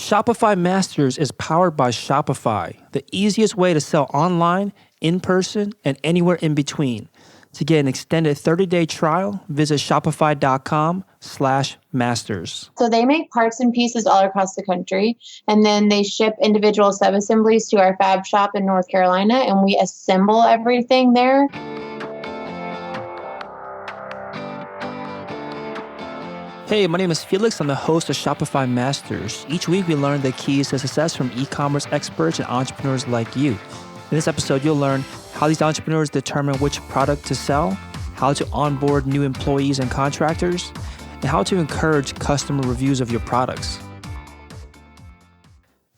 Shopify Masters is powered by Shopify, the easiest way to sell online, in person, and anywhere in between. To get an extended 30-day trial, visit shopify.com/masters. So they make parts and pieces all across the country, and then they ship individual sub-assemblies to our fab shop in North Carolina, and we assemble everything there. Hey, my name is Felix. I'm the host of Shopify Masters. Each week, we learn the keys to success from e-commerce experts and entrepreneurs like you. In this episode, you'll learn how these entrepreneurs determine which product to sell, how to onboard new employees and contractors, and how to encourage customer reviews of your products.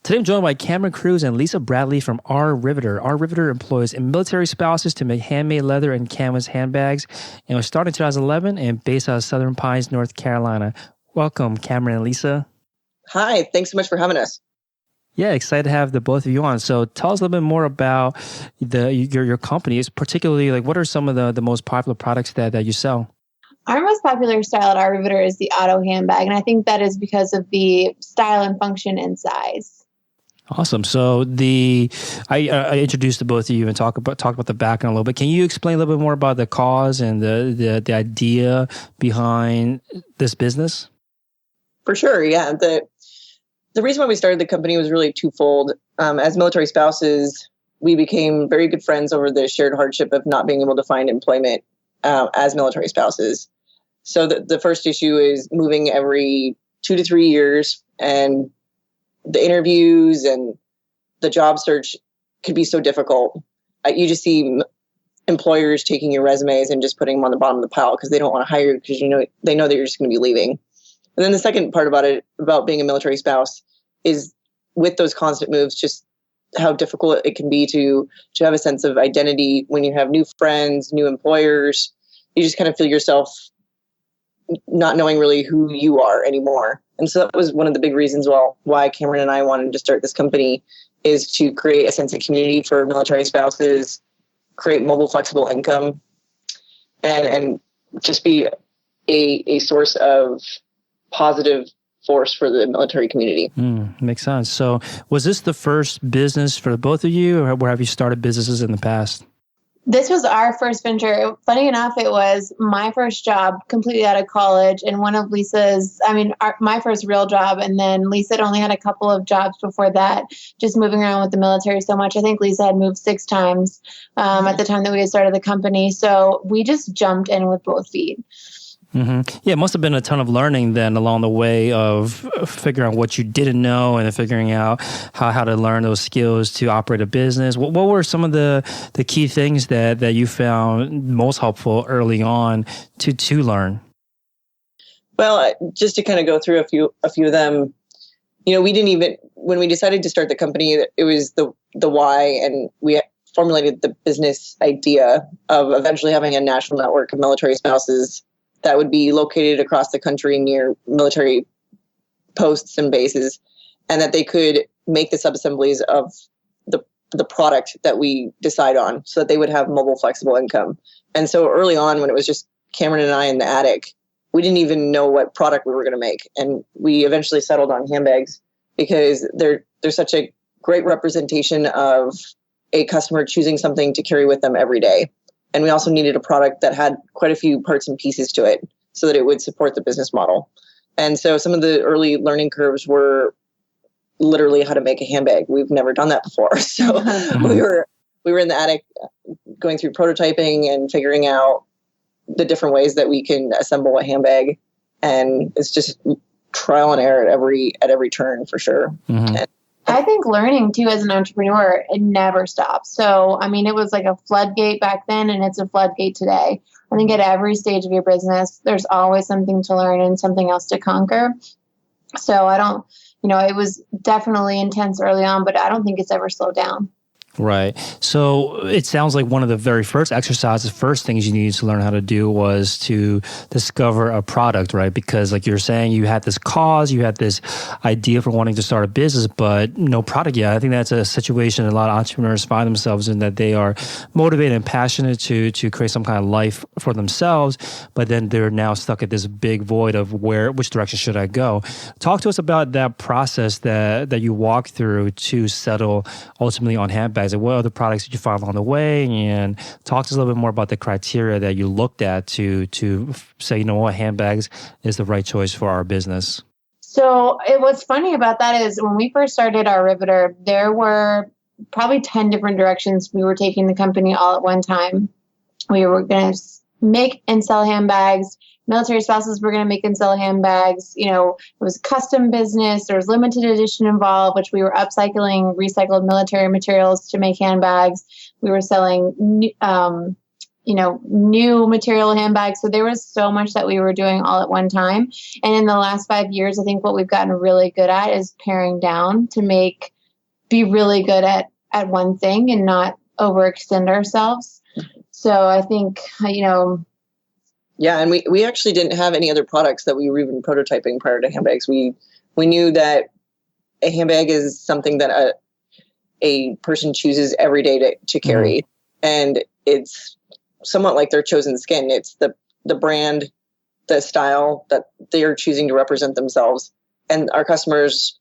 Today, I'm joined by Cameron Cruz and Lisa Bradley from R Riveter. R Riveter employs military spouses to make handmade leather and canvas handbags, and was started in 2011 and based out of Southern Pines, North Carolina. Welcome, Cameron and Lisa. Hi, thanks so much for having us. Yeah, excited to have the both of you on. So tell us a little bit more about your companies, particularly like what are some of the most popular products that you sell? Our most popular style at R Riveter is the auto handbag, and I think that is because of the style and function and size. Awesome. So I introduced the both of you and talked about the background a little bit. Can you explain a little bit more about the cause and the idea behind this business? For sure. Yeah. The reason why we started the company was really twofold. As military spouses, we became very good friends over the shared hardship of not being able to find employment as military spouses. So the first issue is moving every 2 to 3 years, and the interviews and the job search could be so difficult. You just see employers taking your resumes and just putting them on the bottom of the pile because they don't want to hire you because they know that you're just going to be leaving. And then the second part about being a military spouse is with those constant moves, just how difficult it can be to have a sense of identity when you have new friends, new employers. You just kind of feel yourself not knowing really who you are anymore. And so that was one of the big reasons why Cameron and I wanted to start this company, is to create a sense of community for military spouses, create mobile flexible income, and just be a source of positive force for the military community. Makes sense. So was this the first business for both of you, or have you started businesses in the past? This was our first venture. Funny enough, it was my first job completely out of college, and one of my first real job. And then Lisa had only had a couple of jobs before that, just moving around with the military so much. I think Lisa had moved 6 times at the time that we had started the company. So we just jumped in with both feet. Mm-hmm. Yeah, it must have been a ton of learning then along the way of figuring out what you didn't know and then figuring out how to learn those skills to operate a business. What were some of the key things that you found most helpful early on to learn? Well, just to kind of go through a few of them, we didn't even, when we decided to start the company, it was the why, and we formulated the business idea of eventually having a national network of military spouses that would be located across the country near military posts and bases, and that they could make the sub-assemblies of the product that we decide on so that they would have mobile flexible income. And so early on, when it was just Cameron and I in the attic, we didn't even know what product we were going to make. And we eventually settled on handbags because they're such a great representation of a customer choosing something to carry with them every day. And we also needed a product that had quite a few parts and pieces to it so that it would support the business model. And so some of the early learning curves were literally how to make a handbag. We've never done that before. So we were in the attic going through prototyping and figuring out the different ways that we can assemble a handbag. And it's just trial and error at every turn for sure. Mm-hmm. I think learning too as an entrepreneur, it never stops. So, it was like a floodgate back then, and it's a floodgate today. I think at every stage of your business, there's always something to learn and something else to conquer. So it was definitely intense early on, but I don't think it's ever slowed down. Right. So it sounds like one of the very first exercises, first things you needed to learn how to do was to discover a product, right? Because like you're saying, you had this cause, you had this idea for wanting to start a business, but no product yet. I think that's a situation a lot of entrepreneurs find themselves in, that they are motivated and passionate to create some kind of life for themselves, but then they're now stuck at this big void of which direction should I go? Talk to us about that process that you walked through to settle ultimately on handbags. And what other products did you find along the way? And talk to us a little bit more about the criteria that you looked at to say, you know what, handbags is the right choice for our business. So what's funny about that is when we first started our Riveter, there were probably 10 different directions we were taking the company all at one time. We were going to make and sell handbags. Military spouses were going to make and sell handbags. You know, it was custom business. There was limited edition involved, which we were upcycling recycled military materials to make handbags. We were selling, new material handbags. So there was so much that we were doing all at one time. And in the last 5 years, I think what we've gotten really good at is paring down to be really good at one thing and not overextend ourselves. So I think, Yeah, and we actually didn't have any other products that we were even prototyping prior to handbags. We knew that a handbag is something that a person chooses every day to carry. And it's somewhat like their chosen skin. It's the brand, the style that they are choosing to represent themselves. And our customers,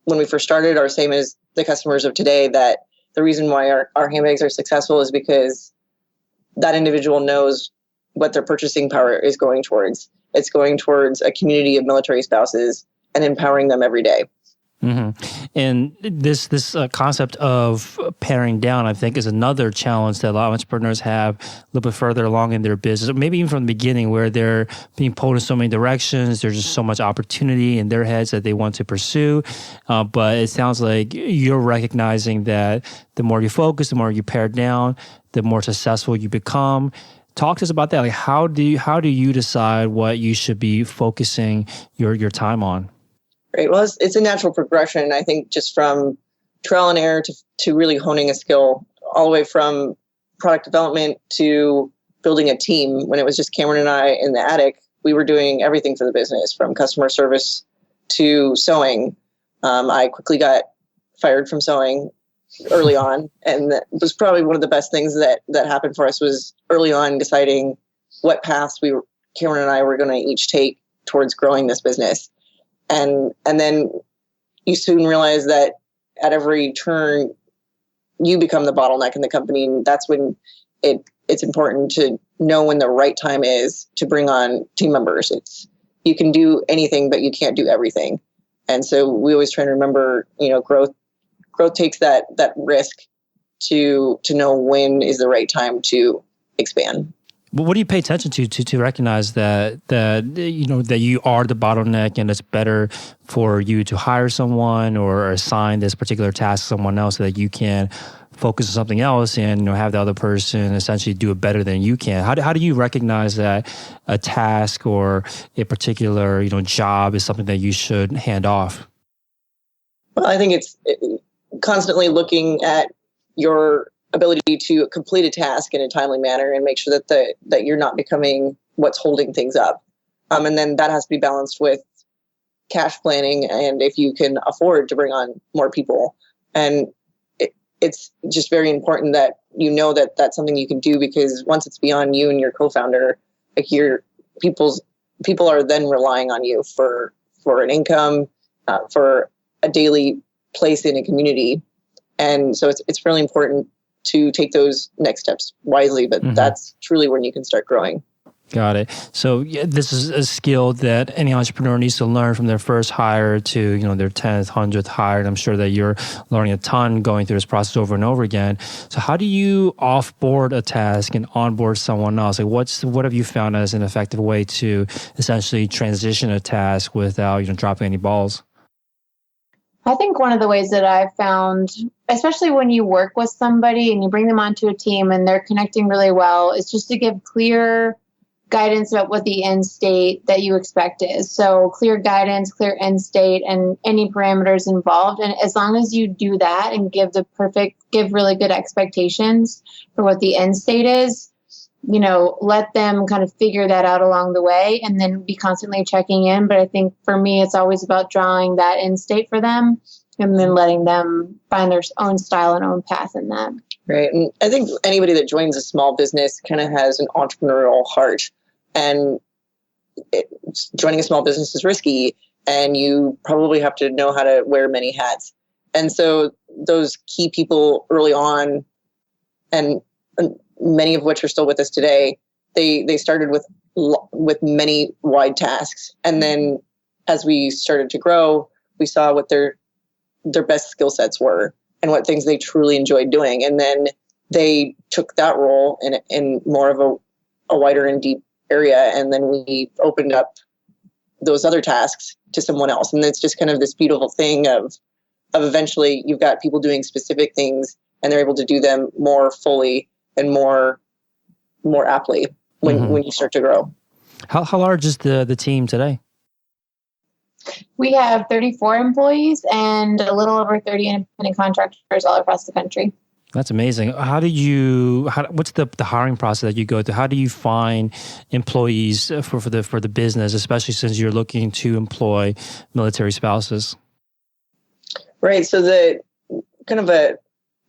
when we first started, are same as the customers of today, that the reason why our handbags are successful is because that individual knows what their purchasing power is going towards. It's going towards a community of military spouses and empowering them every day. Mm-hmm. And this concept of paring down, I think, is another challenge that a lot of entrepreneurs have a little bit further along in their business, or maybe even from the beginning, where they're being pulled in so many directions. There's just so much opportunity in their heads that they want to pursue. But it sounds like you're recognizing that the more you focus, the more you pare down, the more successful you become. Talk to us about that. Like, how do you decide what you should be focusing your time on? Right. Well, it's a natural progression. I think just from trial and error to really honing a skill, all the way from product development to building a team. When it was just Cameron and I in the attic, we were doing everything for the business, from customer service to sewing. I quickly got fired from sewing early on, and that was probably one of the best things that happened for us, was early on deciding what paths Cameron and I were going to each take towards growing this business. And then you soon realize that at every turn, you become the bottleneck in the company. And that's when it's important to know when the right time is to bring on team members. You can do anything, but you can't do everything. And so we always try to remember, growth takes that risk to know when is the right time to expand. But what do you pay attention to recognize that you are the bottleneck, and it's better for you to hire someone or assign this particular task to someone else so that you can focus on something else and have the other person essentially do it better than you can? How do you recognize that a task or a particular job is something that you should hand off? Well, I think it's constantly looking at your ability to complete a task in a timely manner and make sure that you're not becoming what's holding things up. And then that has to be balanced with cash planning, and if you can afford to bring on more people. And it's just very important that that that's something you can do, because once it's beyond you and your co-founder, like people are then relying on you for an income, for a daily place in a community. And so it's really important to take those next steps wisely, but that's truly when you can start growing. Got it. So this is a skill that any entrepreneur needs to learn from their first hire to their 10th, 100th hire. And I'm sure that you're learning a ton going through this process over and over again. So how do you offboard a task and onboard someone else? Like what have you found as an effective way to essentially transition a task without dropping any balls? I think one of the ways that I've found, especially when you work with somebody and you bring them onto a team and they're connecting really well, is just to give clear guidance about what the end state that you expect is. So clear guidance, clear end state, and any parameters involved. And as long as you do that and give really good expectations for what the end state is, let them kind of figure that out along the way and then be constantly checking in. But I think for me, it's always about drawing that end state for them and then letting them find their own style and own path in that. Right. And I think anybody that joins a small business kind of has an entrepreneurial heart, and joining a small business is risky, and you probably have to know how to wear many hats. And so those key people early on, and many of which are still with us today, they started with many wide tasks. And then as we started to grow, we saw what their best skill sets were and what things they truly enjoyed doing. And then they took that role in more of a wider and deep area. And then we opened up those other tasks to someone else. And it's just kind of this beautiful thing of eventually you've got people doing specific things and they're able to do them more fully and more aptly when you start to grow. How large is the team today? We have 34 employees and a little over 30 independent contractors all across the country. That's amazing. What's the hiring process that you go through? How do you find employees for the business, especially since you're looking to employ military spouses? Right. So the kind of a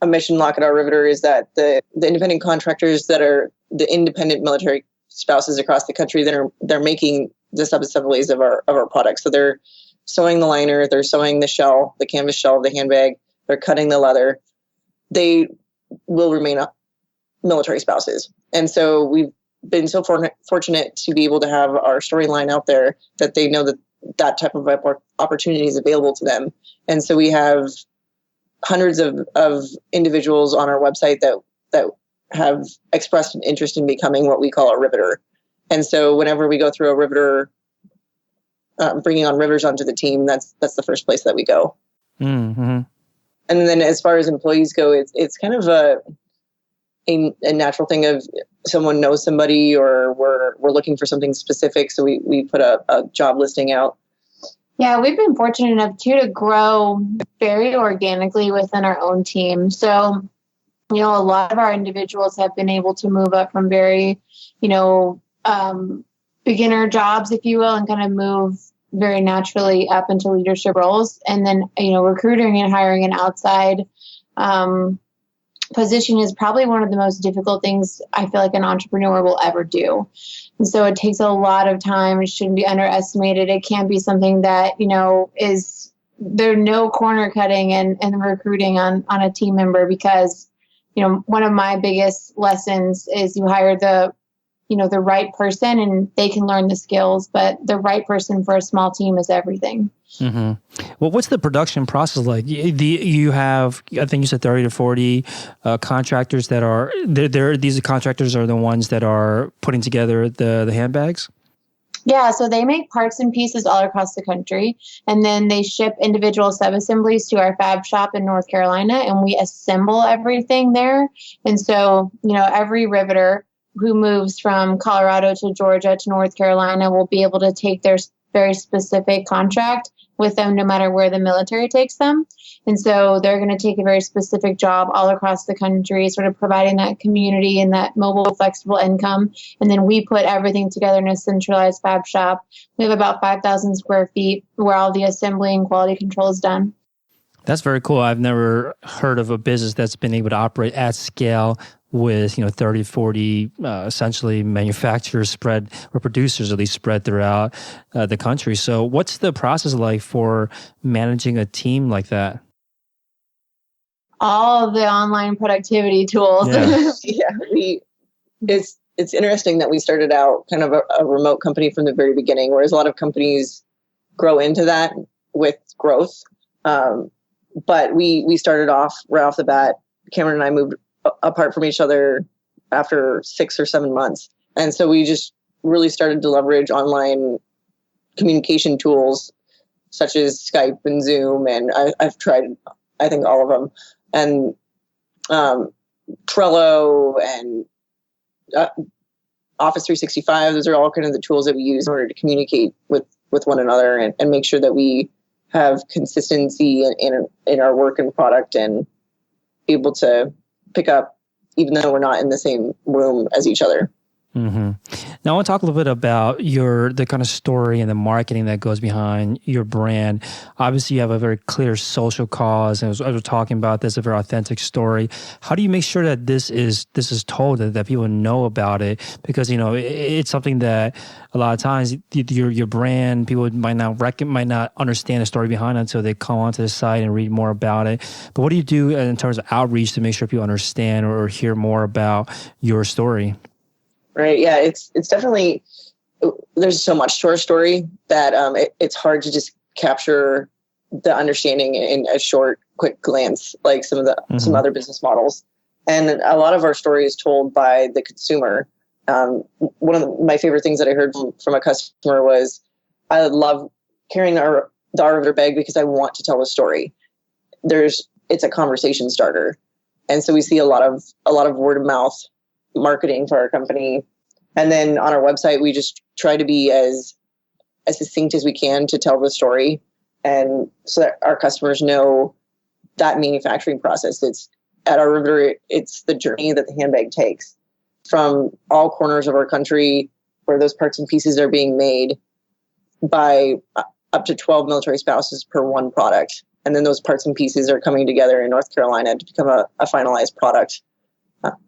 mission lock at our Riveter is that the independent contractors that are the independent military spouses across the country they're making the sub-assemblies of our products. So they're sewing the liner, they're sewing the shell, the canvas shell of the handbag, they're cutting the leather. They will remain military spouses. And so we've been so fortunate to be able to have our storyline out there that they know that type of opportunity is available to them. And so we have hundreds of individuals on our website that have expressed an interest in becoming what we call a riveter. And so whenever we go through a riveter, bringing on riveters onto the team, that's the first place that we go. Mm-hmm. And then as far as employees go, it's kind of a natural thing of someone knows somebody or we're looking for something specific. So we put a job listing out. Yeah, we've been fortunate enough to grow very organically within our own team. So, a lot of our individuals have been able to move up from very, beginner jobs, if you will, and kind of move very naturally up into leadership roles. And then, recruiting and hiring an outside position is probably one of the most difficult things I feel like an entrepreneur will ever do. And so it takes a lot of time. It shouldn't be underestimated. It can be something that, there's no corner cutting and recruiting on a team member because, one of my biggest lessons is you hire the right person and they can learn the skills, but the right person for a small team is everything. Mm-hmm. Well, what's the production process like? You have, I think you said 30 to 40 contractors that are, these contractors are the ones that are putting together the handbags? Yeah, so they make parts and pieces all across the country, and then they ship individual sub-assemblies to our fab shop in North Carolina, and we assemble everything there. And so, every riveter who moves from Colorado to Georgia to North Carolina will be able to take their very specific contract with them no matter where the military takes them. And so they're going to take a very specific job all across the country, sort of providing that community and that mobile, flexible income. And then we put everything together in a centralized fab shop. We have about 5,000 square feet where all the assembly and quality control is done. That's very cool. I've never heard of a business that's been able to operate at scale with 30, 40 essentially manufacturers spread, or producers at least spread throughout the country. So what's the process like for managing a team like that? All of the online productivity tools. Yeah, it's interesting that we started out kind of a remote company from the very beginning, whereas a lot of companies grow into that with growth. But we started off right off the bat. Cameron and I moved apart from each other after 6 or 7 months. And so we just really started to leverage online communication tools such as Skype and Zoom. And I've tried, I think, all of them. And Trello and Office 365. Those are all kind of the tools that we use in order to communicate with one another and make sure that we have consistency in our work and product and be able to pick up even though we're not in the same room as each other. Mm-hmm. Now I want to talk a little bit about the kind of story and the marketing that goes behind your brand. Obviously, you have a very clear social cause, and as we're talking about this, a very authentic story. How do you make sure that this is told, that people know about it? Because it's something that a lot of times your brand, people might not understand the story behind it until they come onto the site and read more about it. But what do you do in terms of outreach to make sure people understand or hear more about your story? Right. Yeah, it's definitely, there's so much to our story that it's hard to just capture the understanding in a short, quick glance, like some other business models. And a lot of our story is told by the consumer. One of my favorite things that I heard from a customer was, I love carrying the R River bag because I want to tell a story. It's a conversation starter. And so we see a lot of word of mouth marketing for our company. And then on our website, we just try to be as succinct as we can to tell the story. And so that our customers know that manufacturing process. It's at our river, it's the journey that the handbag takes from all corners of our country where those parts and pieces are being made by up to 12 military spouses per one product. And then those parts and pieces are coming together in North Carolina to become a finalized product.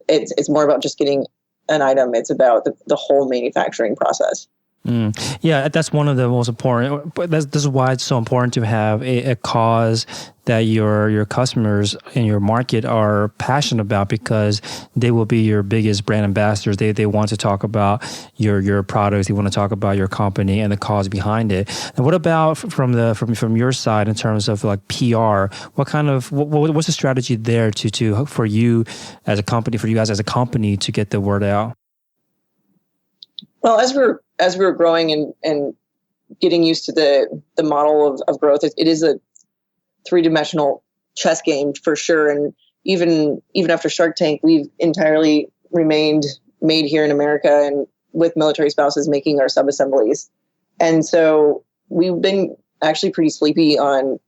It's more about just getting an item. It's about the whole manufacturing process. Yeah, that's one of the most important. This is why it's so important to have a cause that your customers in your market are passionate about, because they will be your biggest brand ambassadors. They want to talk about your products. They want to talk about your company and the cause behind it. And what about from your side in terms of like PR? What's the strategy there for you as a company, for you guys as a company, to get the word out? Well, as we were growing and getting used to the model of growth, it is a three-dimensional chess game for sure. And even after Shark Tank, we've entirely remained made here in America and with military spouses making our sub-assemblies. And so we've been actually pretty sleepy on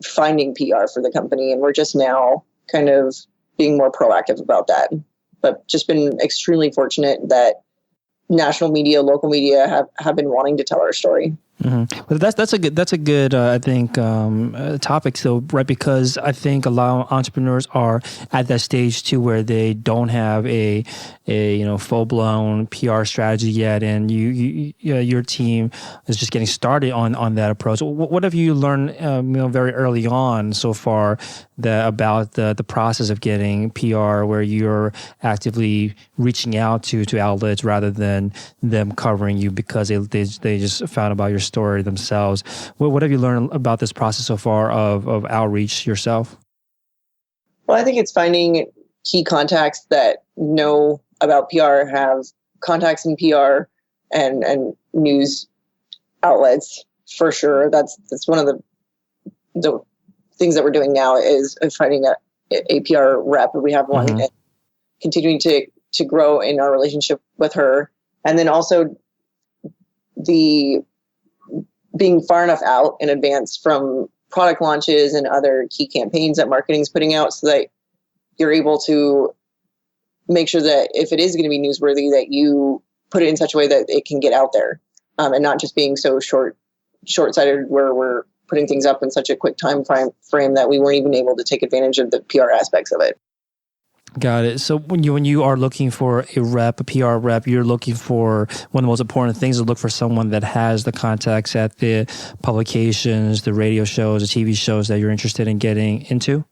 finding PR for the company. And we're just now kind of being more proactive about that. But just been extremely fortunate that national media, local media have been wanting to tell our story. Mm-hmm. Well, that's a good I think topic. So right, because I think a lot of entrepreneurs are at that stage too, where they don't have a full blown PR strategy yet, and your team is just getting started on that approach. What have you learned very early on so far about the process of getting PR, where you're actively reaching out to outlets rather than them covering you because they just found about your story themselves? What have you learned about this process so far of outreach yourself? Well, I think it's finding key contacts that know about PR, have contacts in PR and news outlets for sure. That's one of the things that we're doing now is finding a PR rep. We have one, and continuing to grow in our relationship with her. And then also being far enough out in advance from product launches and other key campaigns that marketing is putting out, so that you're able to make sure that if it is going to be newsworthy, that you put it in such a way that it can get out there, and not just being so short-sighted where we're putting things up in such a quick time frame that we weren't even able to take advantage of the PR aspects of it. Got it. So when you are looking for a PR rep, you're looking for, one of the most important things is look for someone that has the contacts at the publications, the radio shows, the TV shows that you're interested in getting into?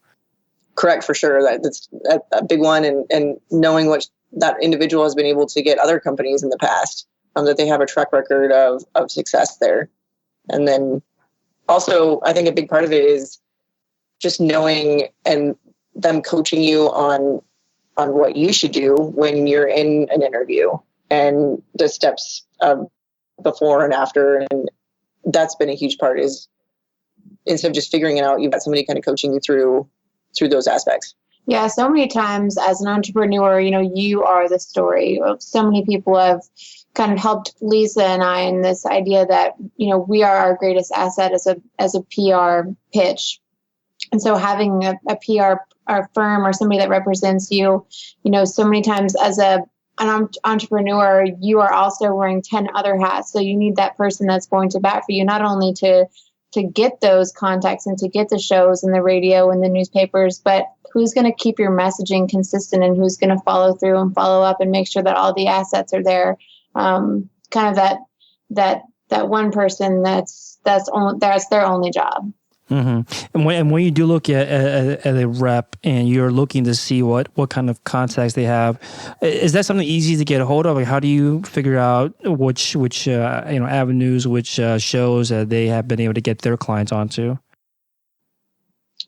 Correct, for sure. That's a big one. And knowing what that individual has been able to get other companies in the past, that they have a track record of success there. And then also, I think a big part of it is just knowing and them coaching you on what you should do when you're in an interview and the steps before and after. And that's been a huge part, is instead of just figuring it out, you've got somebody kind of coaching you through those aspects. Yeah, so many times as an entrepreneur, you are the story. So many people have kind of helped Lisa and I in this idea that, we are our greatest asset as a PR pitch. And so having a PR or firm or somebody that represents you, so many times as an entrepreneur, you are also wearing 10 other hats. So you need that person that's going to bat for you, not only to get those contacts and to get the shows and the radio and the newspapers, but who's going to keep your messaging consistent and who's going to follow through and follow up and make sure that all the assets are there. Kind of that one person that's their only job. Mm-hmm. And when you do look at a rep and you're looking to see what kind of contacts they have, is that something easy to get a hold of? Like, how do you figure out which avenues, which shows that they have been able to get their clients onto?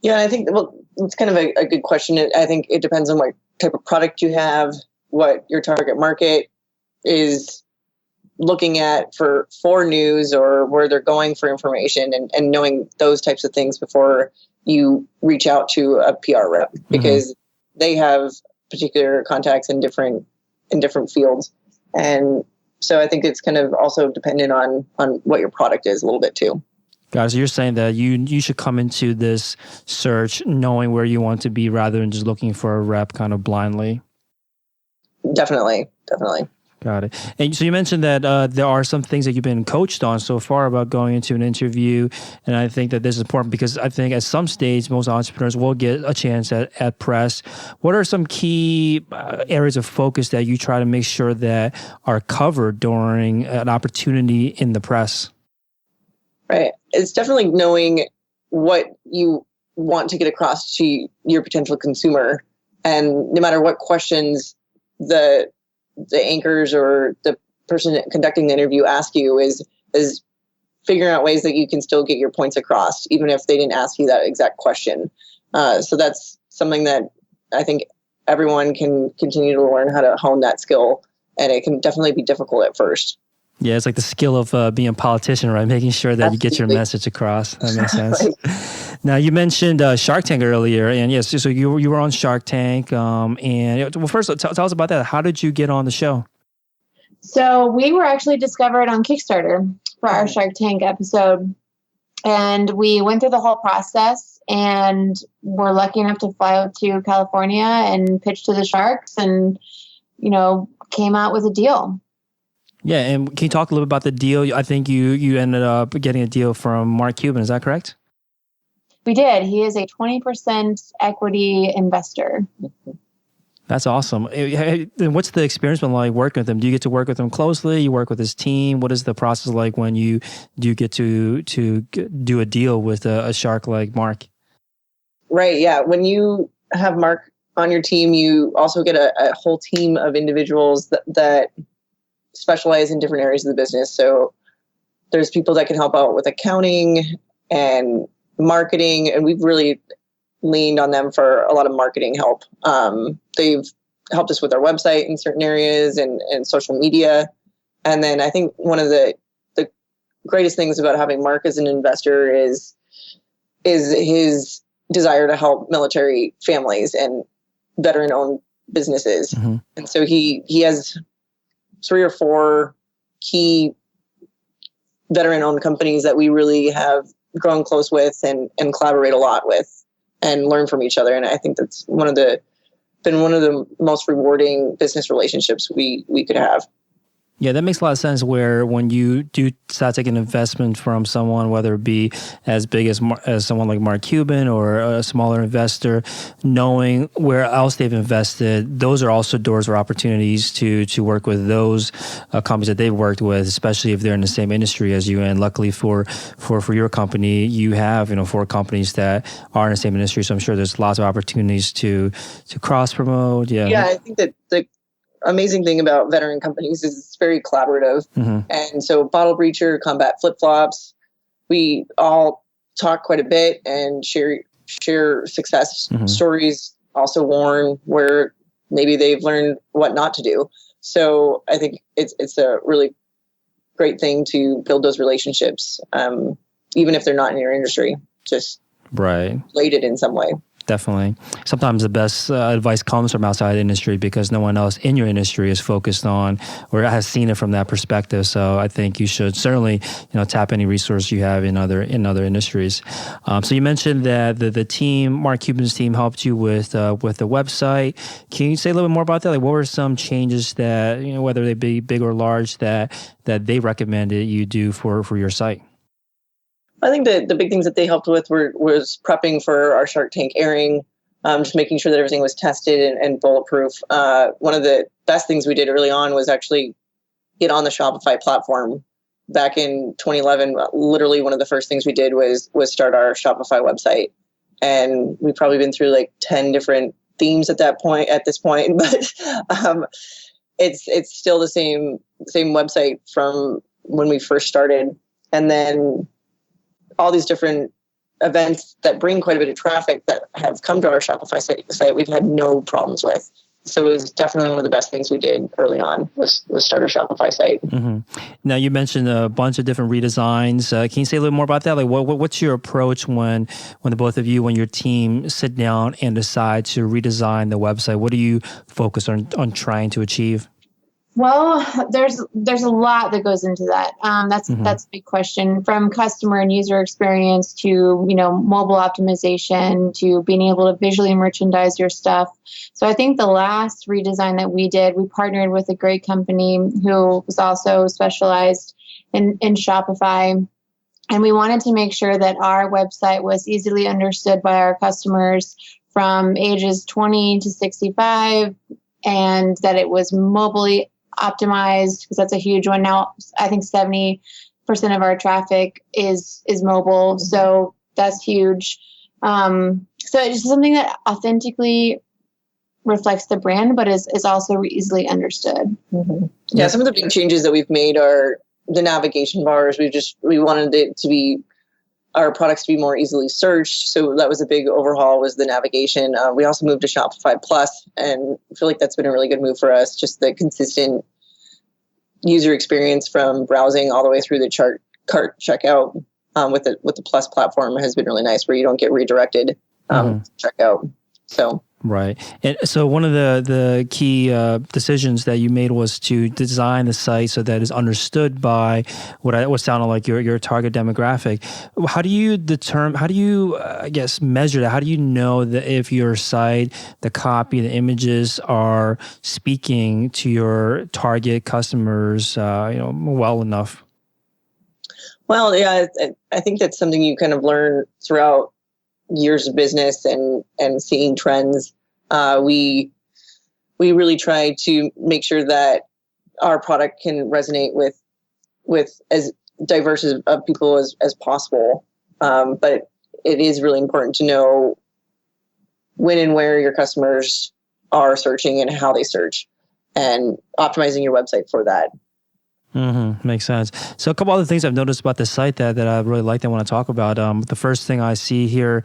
Yeah, I think, it's kind of a good question. I think it depends on what type of product you have, what your target market is looking at for news or where they're going for information, and knowing those types of things before you reach out to a PR rep, because they have particular contacts in different fields. And so I think it's kind of also dependent on what your product is a little bit too. Guys, so you're saying that you should come into this search knowing where you want to be rather than just looking for a rep kind of blindly. Definitely. Got it. And so you mentioned that there are some things that you've been coached on so far about going into an interview. And I think that this is important because I think at some stage, most entrepreneurs will get a chance at press. What are some key areas of focus that you try to make sure that are covered during an opportunity in the press? Right. It's definitely knowing what you want to get across to your potential consumer. And no matter what questions the anchors or the person conducting the interview ask you, is figuring out ways that you can still get your points across, even if they didn't ask you that exact question. So that's something that I think everyone can continue to learn how to hone that skill. And it can definitely be difficult at first. Yeah, it's like the skill of being a politician, right? Making sure that Absolutely. You get your message across. That makes sense. Right. Now, you mentioned Shark Tank earlier, and yes, so you were on Shark Tank. And first, tell us about that. How did you get on the show? So we were actually discovered on Kickstarter for our Shark Tank episode, and we went through the whole process, and we're lucky enough to fly out to California and pitch to the sharks, and came out with a deal. Yeah, and can you talk a little bit about the deal? I think you ended up getting a deal from Mark Cuban. Is that correct? We did. He is a 20% equity investor. That's awesome. And what's the experience been like working with him? Do you get to work with him closely? You work with his team? What is the process like when you do get to do a deal with a shark like Mark? Right. Yeah. When you have Mark on your team, you also get a whole team of individuals that specialize in different areas of the business. So there's people that can help out with accounting and marketing, and we've really leaned on them for a lot of marketing help. They've helped us with our website in certain areas and social media. And then I think one of the greatest things about having Mark as an investor is his desire to help military families and veteran-owned businesses. Mm-hmm. And so he has 3 or 4 key veteran-owned companies that we really have grown close with and collaborate a lot with and learn from each other. And I think that's been one of the most rewarding business relationships we could have. Yeah, that makes a lot of sense where when you do start taking investment from someone, whether it be as big as someone like Mark Cuban or a smaller investor, knowing where else they've invested, those are also doors or opportunities to work with those companies that they've worked with, especially if they're in the same industry as you. And luckily for your company, you have 4 companies that are in the same industry. So I'm sure there's lots of opportunities to cross promote. Yeah, I think that the amazing thing about veteran companies is it's very collaborative. Mm-hmm. And so Bottle Breacher, Combat Flip Flops, we all talk quite a bit and share success stories, also warn where maybe they've learned what not to do. So I think it's a really great thing to build those relationships, even if they're not in your industry, just right. related in some way. Definitely. Sometimes the best advice comes from outside the industry because no one else in your industry is focused on or has seen it from that perspective. So I think you should certainly, tap any resource you have in other industries. So you mentioned that the team, Mark Cuban's team, helped you with the website. Can you say a little bit more about that? Like, what were some changes that, whether they be big or large, that they recommended you do for your site? I think the big things that they helped with was prepping for our Shark Tank airing, just making sure that everything was tested and bulletproof. One of the best things we did early on was actually get on the Shopify platform. Back in 2011, literally one of the first things we did was start our Shopify website. And we've probably been through like 10 different themes at this point, but it's still the same website from when we first started. And then all these different events that bring quite a bit of traffic that have come to our Shopify site, we've had no problems with. So it was definitely one of the best things we did early on was start our Shopify site. Mm-hmm. Now you mentioned a bunch of different redesigns. Can you say a little more about that? Like, what's your approach when the both of you, when your team sit down and decide to redesign the website? What do you focus on trying to achieve? Well, there's a lot that goes into that. That's a big question, from customer and user experience to, mobile optimization to being able to visually merchandise your stuff. So I think the last redesign that we did, we partnered with a great company who was also specialized in Shopify. And we wanted to make sure that our website was easily understood by our customers from ages 20 to 65, and that it was mobilely optimized, because that's a huge one. Now, I think 70% of our traffic is mobile. So that's huge. So it's something that authentically reflects the brand, but is also easily understood. Mm-hmm. Yeah, some of the big changes that we've made are the navigation bars. We wanted it to be, our products to be more easily searched. So that was a big overhaul, was the navigation. We also moved to Shopify Plus, and I feel like that's been a really good move for us. Just the consistent user experience from browsing all the way through the cart checkout with the Plus platform has been really nice, where you don't get redirected to checkout. So. Right. And so one of the key decisions that you made was to design the site so that it's understood by what sounded like your target demographic. How do you measure that? How do you know that if your site, the copy, the images are speaking to your target customers, well enough? Well, yeah, I think that's something you kind of learn throughout years of business and seeing trends. We really try to make sure that our product can resonate with as diverse of people as possible. But it is really important to know when and where your customers are searching and how they search, and optimizing your website for that. Mm-hmm. Makes sense. So a couple other things I've noticed about the site that I really like and want to talk about. The first thing I see here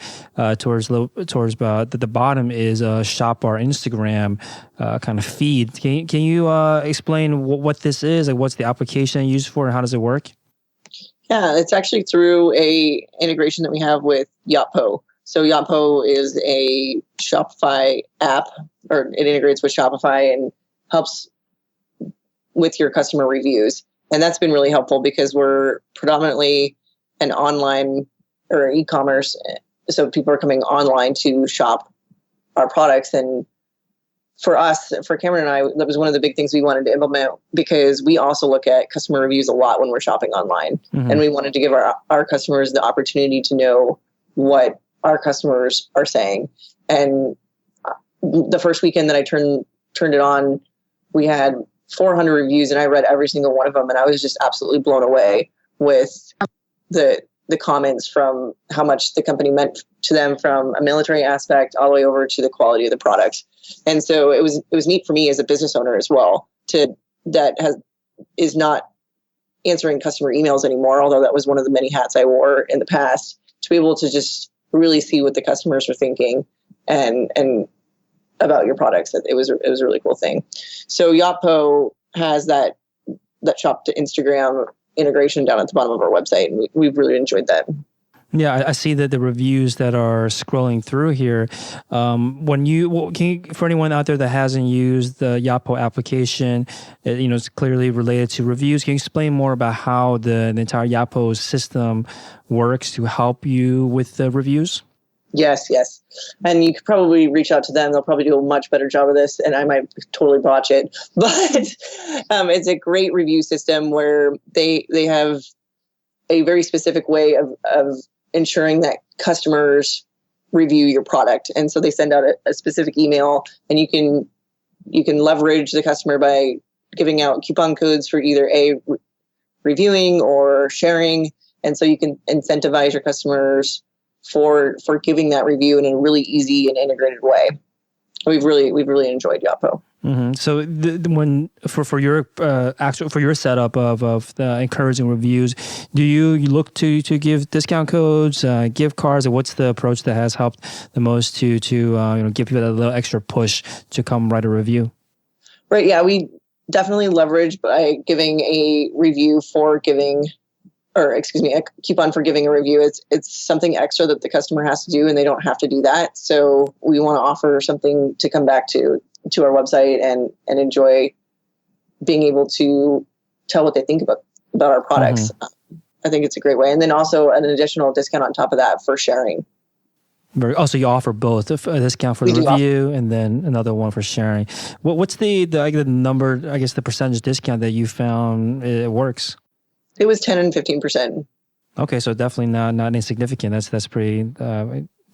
towards the bottom is a Shop Our Instagram kind of feed. Can you explain what this is? Like, what's the application used for, and how does it work? Yeah, it's actually through a integration that we have with Yotpo. So Yotpo is a Shopify app, or it integrates with Shopify and helps with your customer reviews. And that's been really helpful because we're predominantly an online or e-commerce. So people are coming online to shop our products. And for us, for Cameron and I, that was one of the big things we wanted to implement, because we also look at customer reviews a lot when we're shopping online. Mm-hmm. And we wanted to give our customers the opportunity to know what our customers are saying. And the first weekend that I turned it on, we had 400 reviews, and I read every single one of them, and I was just absolutely blown away with the comments from how much the company meant to them, from a military aspect all the way over to the quality of the product. And so it was neat for me as a business owner as well, is not answering customer emails anymore, although that was one of the many hats I wore in the past, to be able to just really see what the customers are thinking and about your products. It was a really cool thing. So Yotpo has that shop to Instagram integration down at the bottom of our website, and we've really enjoyed that. Yeah, I see that the reviews that are scrolling through here. For anyone out there that hasn't used the Yapo application, it's clearly related to reviews. Can you explain more about how the entire Yapo system works to help you with the reviews? Yes. And you could probably reach out to them. They'll probably do a much better job of this, and I might totally botch it. But it's a great review system where they have a very specific way of ensuring that customers review your product. And so they send out a specific email, and you can leverage the customer by giving out coupon codes for either reviewing or sharing. And so you can incentivize your customers for giving that review in a really easy and integrated way. We've really enjoyed Yapo. Mm-hmm. So for your setup of the encouraging reviews, do you look to give discount codes, gift cards, or what's the approach that has helped the most to give people that little extra push to come write a review? Right. Yeah, we definitely leverage by giving a review for giving, or excuse me, a coupon for giving a review. It's something extra that the customer has to do, and they don't have to do that. So we want to offer something to come back to our website and enjoy being able to tell what they think about our products. Mm-hmm. I think it's a great way. And then also an additional discount on top of that for sharing. Also, you offer both a discount for the review and then another one for sharing. What's the number, I guess the percentage discount that you found it works? It was 10 and 15%. Okay, so definitely not insignificant. That's pretty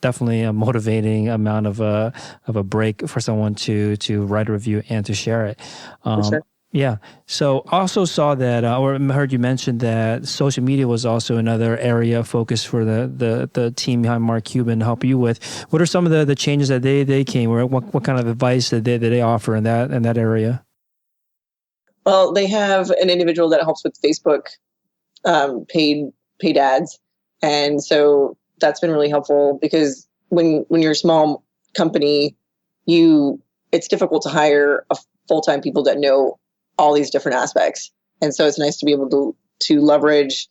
definitely a motivating amount of a break for someone to write a review and to share it. For sure. Yeah. So I also saw that, or heard you mention that social media was also another area of focus for the team behind Mark Cuban to help you with. What are some of the changes that they came, or what kind of advice that they offer in that area? Well, they have an individual that helps with Facebook paid ads, and so that's been really helpful because when you're a small company, it's difficult to hire full-time people that know all these different aspects. And so it's nice to be able to leverage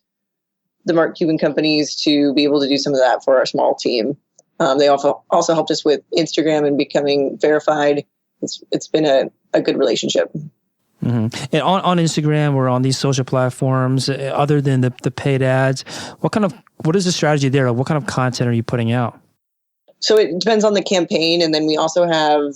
the Mark Cuban companies to be able to do some of that for our small team. They also helped us with Instagram and becoming verified. It's been a good relationship. Mm-hmm. And on Instagram or on these social platforms, other than the paid ads, what is the strategy there? What kind of content are you putting out? So it depends on the campaign. And then we also have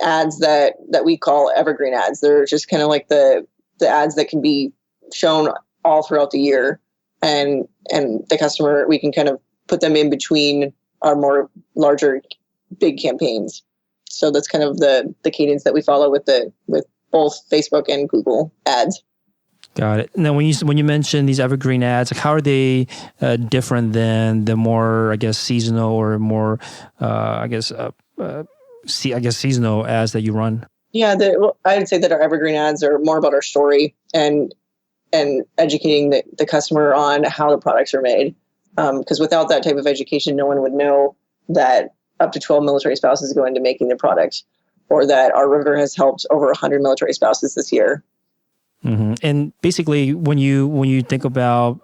ads that we call evergreen ads. They're just kind of like the ads that can be shown all throughout the year. And the customer, we can kind of put them in between our more larger, big campaigns. So that's kind of the cadence that we follow with both Facebook and Google ads. Got it. Now, when you mention these evergreen ads, how are they different than the more, I guess, seasonal or more, seasonal ads that you run? Yeah, I would say that our evergreen ads are more about our story and educating the customer on how the products are made. Because without that type of education, no one would know that up to 12 military spouses go into making the product, or that our river has helped over 100 military spouses this year. Mm-hmm. And basically, when you think about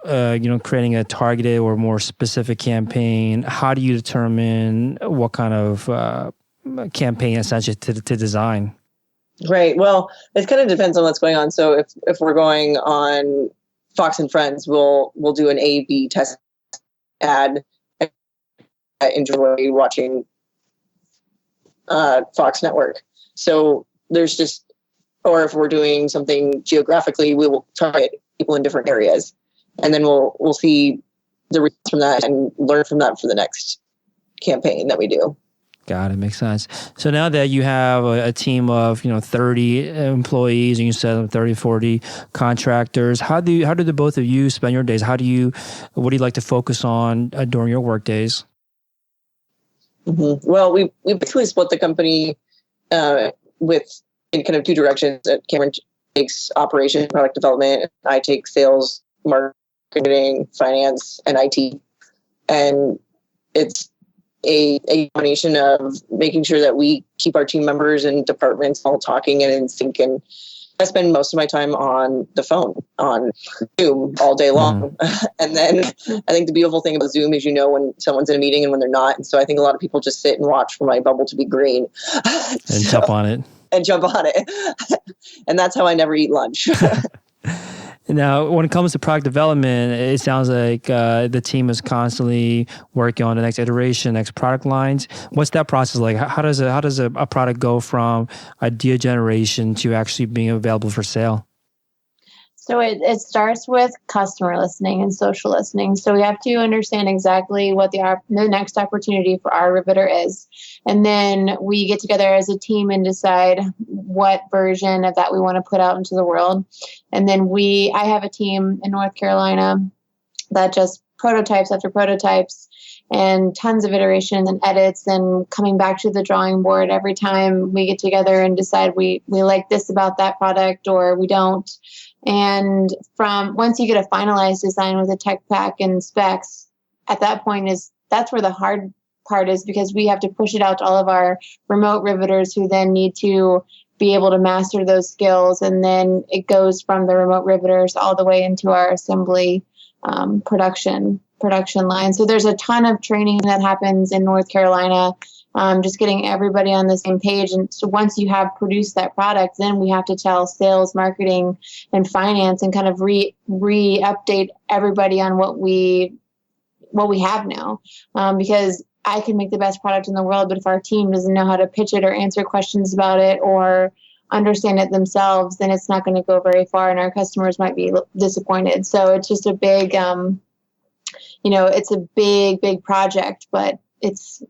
creating a targeted or more specific campaign, how do you determine what kind of campaign essentially to design? Right. Well, it kind of depends on what's going on. So if we're going on Fox and Friends, we'll do an A/B test ad. I enjoy watching Fox Network. So there's just, or if we're doing something geographically, we will target people in different areas, and then we'll see the results from that and learn from that for the next campaign that we do. Got it. Makes sense. So now that you have a team of 30 employees, and you said 30, 40 contractors, how do the both of you spend your days? What do you like to focus on during your work days? Mm-hmm. Well, we basically split the company in kind of two directions. Cameron takes operation, product development. I take sales, marketing, finance, and IT. And it's a combination of making sure that we keep our team members and departments all talking and in sync and I spend most of my time on the phone, on Zoom all day long. And then I think the beautiful thing about Zoom is, when someone's in a meeting and when they're not. And so I think a lot of people just sit and watch for my bubble to be green. And jump on it. And that's how I never eat lunch. Now, when it comes to product development, it sounds like the team is constantly working on the next iteration, next product lines. What's that process like? How does a product go from idea generation to actually being available for sale? So it starts with customer listening and social listening. So we have to understand exactly what the next opportunity for our riveter is. And then we get together as a team and decide what version of that we want to put out into the world. And then I have a team in North Carolina that just prototypes after prototypes and tons of iterations and edits and coming back to the drawing board every time we get together and decide we like this about that product or we don't. And from once you get a finalized design with a tech pack and specs, at that point that's where the hard part is, because we have to push it out to all of our remote riveters who then need to be able to master those skills. And then it goes from the remote riveters all the way into our assembly production line. So there's a ton of training that happens in North Carolina. Just getting everybody on the same page. And so once you have produced that product, then we have to tell sales, marketing, and finance and kind of re-update everybody on what we have now. Because I can make the best product in the world, but if our team doesn't know how to pitch it or answer questions about it or understand it themselves, then it's not going to go very far and our customers might be disappointed. So it's just a big, it's a big project, but it's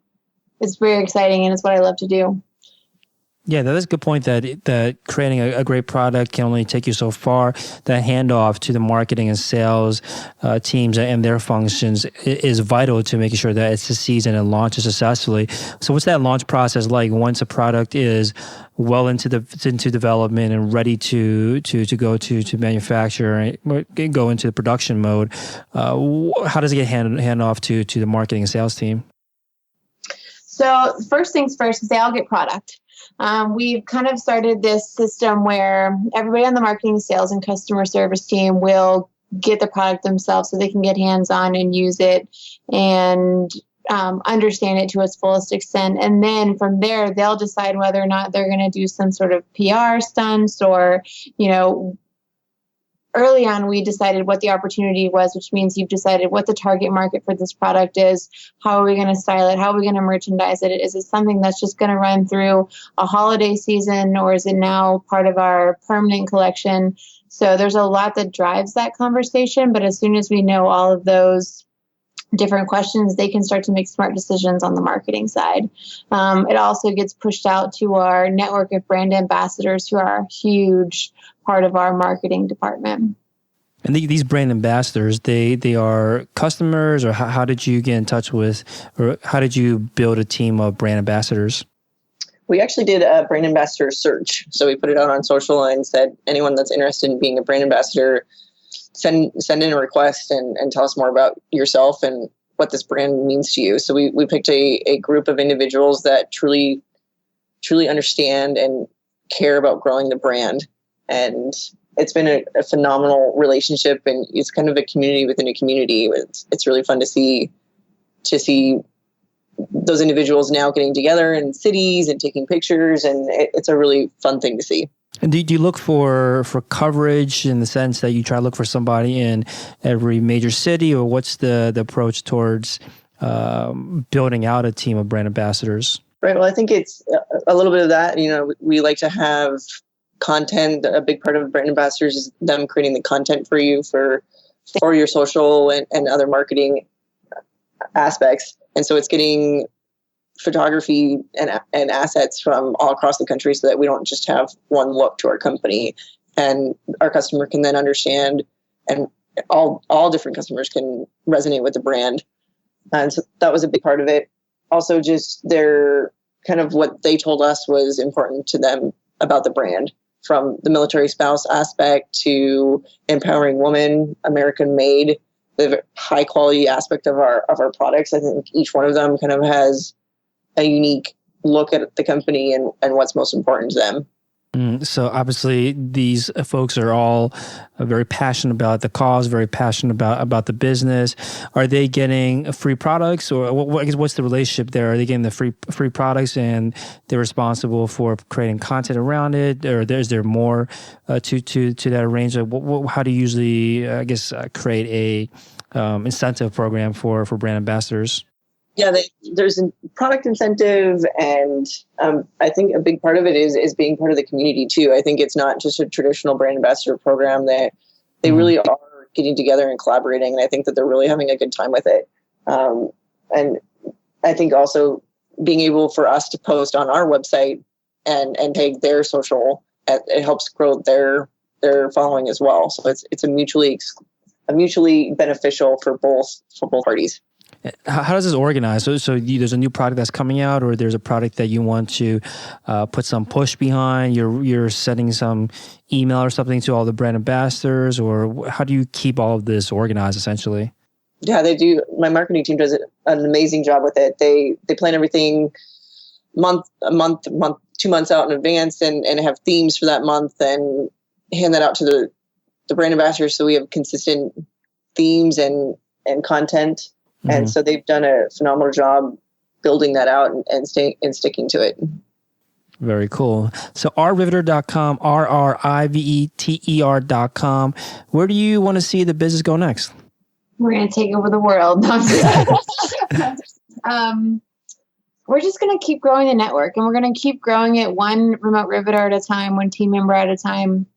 very exciting and it's what I love to do. Yeah, that is a good point that creating a great product can only take you so far. That handoff to the marketing and sales teams and their functions is vital to making sure that it succeeds and it launches successfully. So what's that launch process like once a product is well into development and ready to go to manufacture and go into the production mode? How does it get hand off to the marketing and sales team? So first things first is they all get product. We've kind of started this system where everybody on the marketing, sales, and customer service team will get the product themselves so they can get hands-on and use it and understand it to its fullest extent. And then from there, they'll decide whether or not they're going to do some sort of PR stunts or, early on, we decided what the opportunity was, which means you've decided what the target market for this product is. How are we going to style it? How are we going to merchandise it? Is it something that's just going to run through a holiday season, or is it now part of our permanent collection? So there's a lot that drives that conversation. But as soon as we know all of those different questions, they can start to make smart decisions on the marketing side. It also gets pushed out to our network of brand ambassadors who are a huge part of our marketing department. And these brand ambassadors, they are customers, or how did you get in touch with, or how did you build a team of brand ambassadors? We actually did a brand ambassador search. So we put it out on social and said, anyone that's interested in being a brand ambassador, send in a request and tell us more about yourself and what this brand means to you. So we picked a group of individuals that truly understand and care about growing the brand. And it's been a phenomenal relationship, and it's kind of a community within a community. It's really fun to see those individuals now getting together in cities and taking pictures, and it's a really fun thing to see. And do you look for coverage in the sense that you try to look for somebody in every major city, or what's the approach towards building out a team of brand ambassadors? Right. Well, I think it's a little bit of that. We like to have content. A big part of brand ambassadors is them creating the content for you for your social and other marketing aspects. And so it's getting photography and assets from all across the country so that we don't just have one look to our company, and our customer can then understand, and all different customers can resonate with the brand. And so that was a big part of it. Also, just their kind of what they told us was important to them about the brand, from the military spouse aspect to empowering women, American made, the high quality aspect of our products. I think each one of them kind of has a unique look at the company and what's most important to them. So obviously these folks are all very passionate about the cause, very passionate about the business. Are they getting free products, or I guess what's the relationship there? Are they getting the free products and they're responsible for creating content around it, or is there more to that arrangement? How do you usually create a incentive program for brand ambassadors? Yeah, there's a product incentive, and I think a big part of it is being part of the community too. I think it's not just a traditional brand ambassador program. That they really are getting together and collaborating, and I think that they're really having a good time with it. And I think also being able for us to post on our website and tag their social, it helps grow their following as well. So it's a mutually beneficial for both parties. How does this organize? So there's a new product that's coming out, or there's a product that you want to put some push behind. You're sending some email or something to all the brand ambassadors, or how do you keep all of this organized essentially? Yeah, they do. My marketing team does an amazing job with it. They plan everything month, 2 months out in advance, and have themes for that month, and hand that out to the brand ambassadors. So we have consistent themes and content. And so they've done a phenomenal job building that out and sticking to it. Very cool. So rriveter.com, rriveter.com. Where do you want to see the business go next? We're going to take over the world. We're just going to keep growing the network, and we're going to keep growing it one remote riveter at a time, one team member at a time,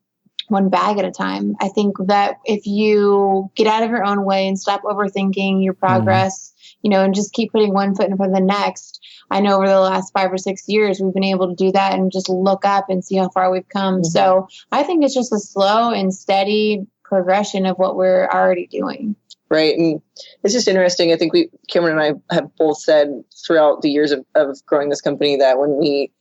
one bag at a time. I think that if you get out of your own way and stop overthinking your progress, and just keep putting one foot in front of the next. I know over the last 5 or 6 years, we've been able to do that and just look up and see how far we've come. So I think it's just a slow and steady progression of what we're already doing. Right. And it's just interesting. I think Cameron and I have both said throughout the years of growing this company that when we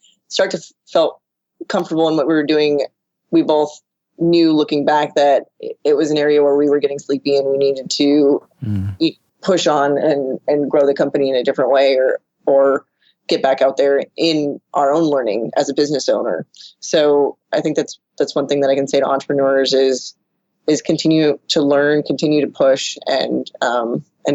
felt comfortable in what we were doing, we both knew looking back that it was an area where we were getting sleepy and we needed to push on and grow the company in a different way or get back out there in our own learning as a business owner. So I think that's one thing that I can say to entrepreneurs is continue to learn, continue to push, and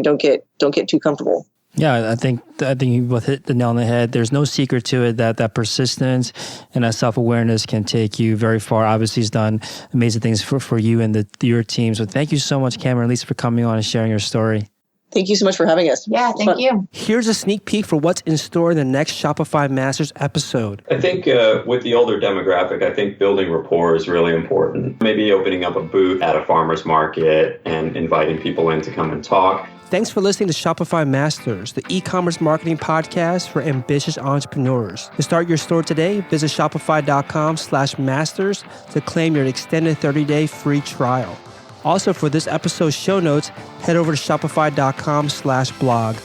don't get too comfortable. Yeah, I think you both hit the nail on the head. There's no secret to it that persistence and that self-awareness can take you very far. Obviously, he's done amazing things for you and your team. So thank you so much, Cameron and Lisa, for coming on and sharing your story. Thank you so much for having us. Yeah, thank you. Here's a sneak peek for what's in store in the next Shopify Masters episode. I think with the older demographic, I think building rapport is really important. Maybe opening up a booth at a farmer's market and inviting people in to come and talk. Thanks for listening to Shopify Masters, the e-commerce marketing podcast for ambitious entrepreneurs. To start your store today, visit shopify.com/masters to claim your extended 30-day free trial. Also, for this episode's show notes, head over to shopify.com/blog.